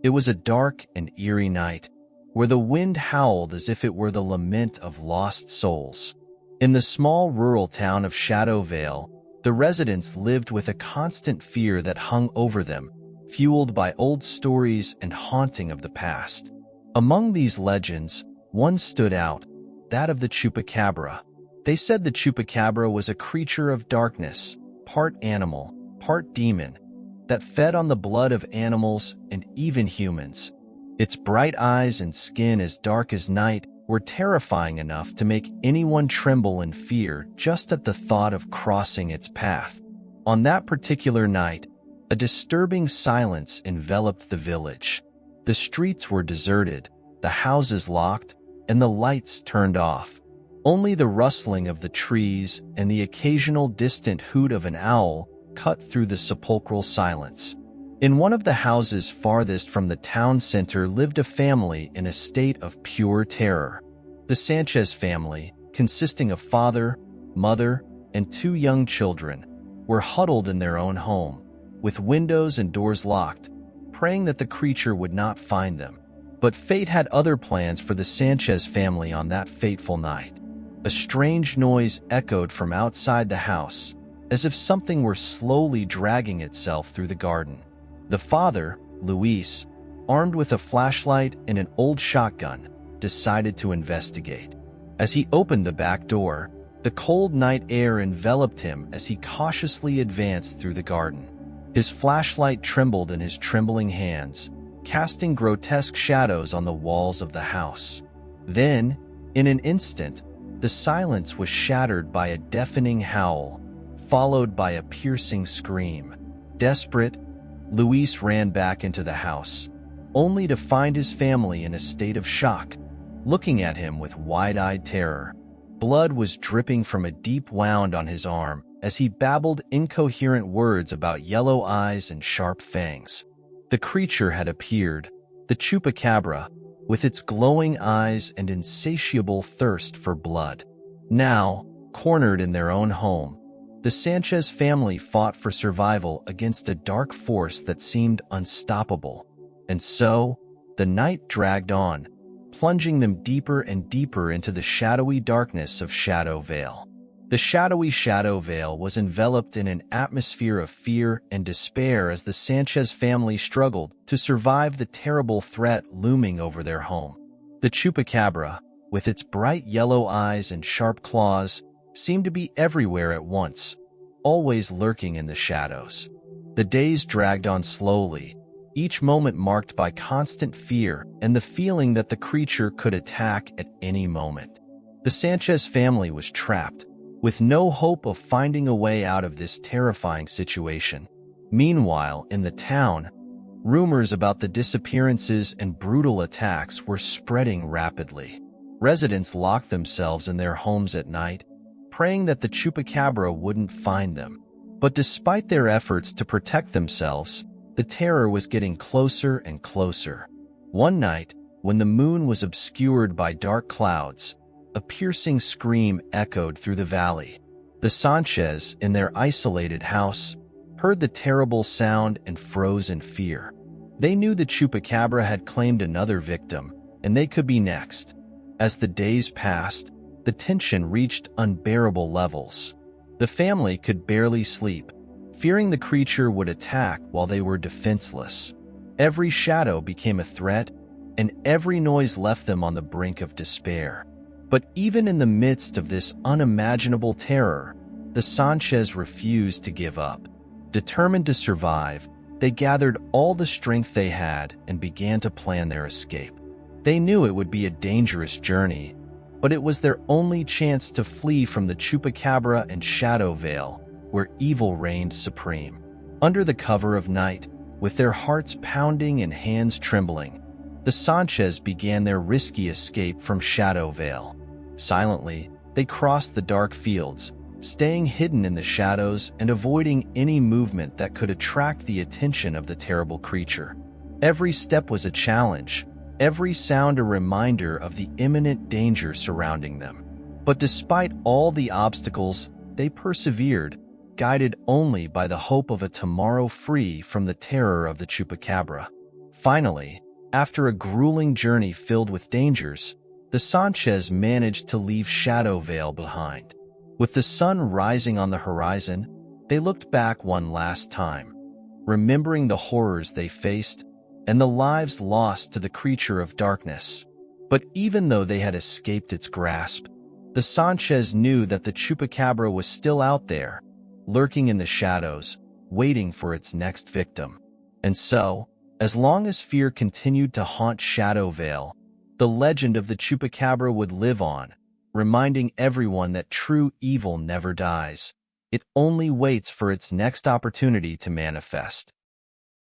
It was a dark and eerie night, where the wind howled as if it were the lament of lost souls. In the small rural town of Shadow Vale, the residents lived with a constant fear that hung over them, fueled by old stories and haunting of the past. Among these legends, one stood out, that of the Chupacabra. They said the Chupacabra was a creature of darkness, part animal, part demon, that fed on the blood of animals and even humans. Its bright eyes and skin as dark as night were terrifying enough to make anyone tremble in fear just at the thought of crossing its path. On that particular night, a disturbing silence enveloped the village. The streets were deserted, the houses locked, and the lights turned off. Only the rustling of the trees and the occasional distant hoot of an owl cut through the sepulchral silence. In one of the houses farthest from the town center lived a family in a state of pure terror. The Sanchez family, consisting of father, mother, and 2 young children, were huddled in their own home, with windows and doors locked, praying that the creature would not find them. But fate had other plans for the Sanchez family on that fateful night. A strange noise echoed from outside the house, as if something were slowly dragging itself through the garden. The father, Luis, armed with a flashlight and an old shotgun, decided to investigate. As he opened the back door, the cold night air enveloped him as he cautiously advanced through the garden. His flashlight trembled in his trembling hands, casting grotesque shadows on the walls of the house. Then, in an instant, the silence was shattered by a deafening howl, followed by a piercing scream. Desperate, Luis ran back into the house, only to find his family in a state of shock, looking at him with wide-eyed terror. Blood was dripping from a deep wound on his arm as he babbled incoherent words about yellow eyes and sharp fangs. The creature had appeared, the Chupacabra, with its glowing eyes and insatiable thirst for blood. Now, cornered in their own home, the Sanchez family fought for survival against a dark force that seemed unstoppable. And so, the night dragged on, plunging them deeper and deeper into the shadowy darkness of Shadow Vale. The shadowy Shadow Vale was enveloped in an atmosphere of fear and despair as the Sanchez family struggled to survive the terrible threat looming over their home. The Chupacabra, with its bright yellow eyes and sharp claws, seemed to be everywhere at once, always lurking in the shadows. The days dragged on slowly, each moment marked by constant fear and the feeling that the creature could attack at any moment. The Sanchez family was trapped, with no hope of finding a way out of this terrifying situation. Meanwhile, in the town, rumors about the disappearances and brutal attacks were spreading rapidly. Residents locked themselves in their homes at night, praying that the Chupacabra wouldn't find them. But despite their efforts to protect themselves, the terror was getting closer and closer. One night, when the moon was obscured by dark clouds, a piercing scream echoed through the valley. The Sanchez, in their isolated house, heard the terrible sound and froze in fear. They knew the Chupacabra had claimed another victim, and they could be next. As the days passed, the tension reached unbearable levels. The family could barely sleep, fearing the creature would attack while they were defenseless. Every shadow became a threat, and every noise left them on the brink of despair. But even in the midst of this unimaginable terror, the Sanchez refused to give up. Determined to survive, they gathered all the strength they had and began to plan their escape. They knew it would be a dangerous journey, but it was their only chance to flee from the Chupacabra and Shadow Vale, where evil reigned supreme. Under the cover of night, with their hearts pounding and hands trembling, the Sanchez began their risky escape from Shadow Vale. Silently, they crossed the dark fields, staying hidden in the shadows and avoiding any movement that could attract the attention of the terrible creature. Every step was a challenge, every sound a reminder of the imminent danger surrounding them. But despite all the obstacles, they persevered, guided only by the hope of a tomorrow free from the terror of the Chupacabra. Finally, after a grueling journey filled with dangers, the Sanchez managed to leave Shadowvale behind. With the sun rising on the horizon, they looked back one last time, remembering the horrors they faced and the lives lost to the creature of darkness. But even though they had escaped its grasp, the Sanchez knew that the Chupacabra was still out there, lurking in the shadows, waiting for its next victim. And so, as long as fear continued to haunt Shadowvale, the legend of the Chupacabra would live on, reminding everyone that true evil never dies. It only waits for its next opportunity to manifest.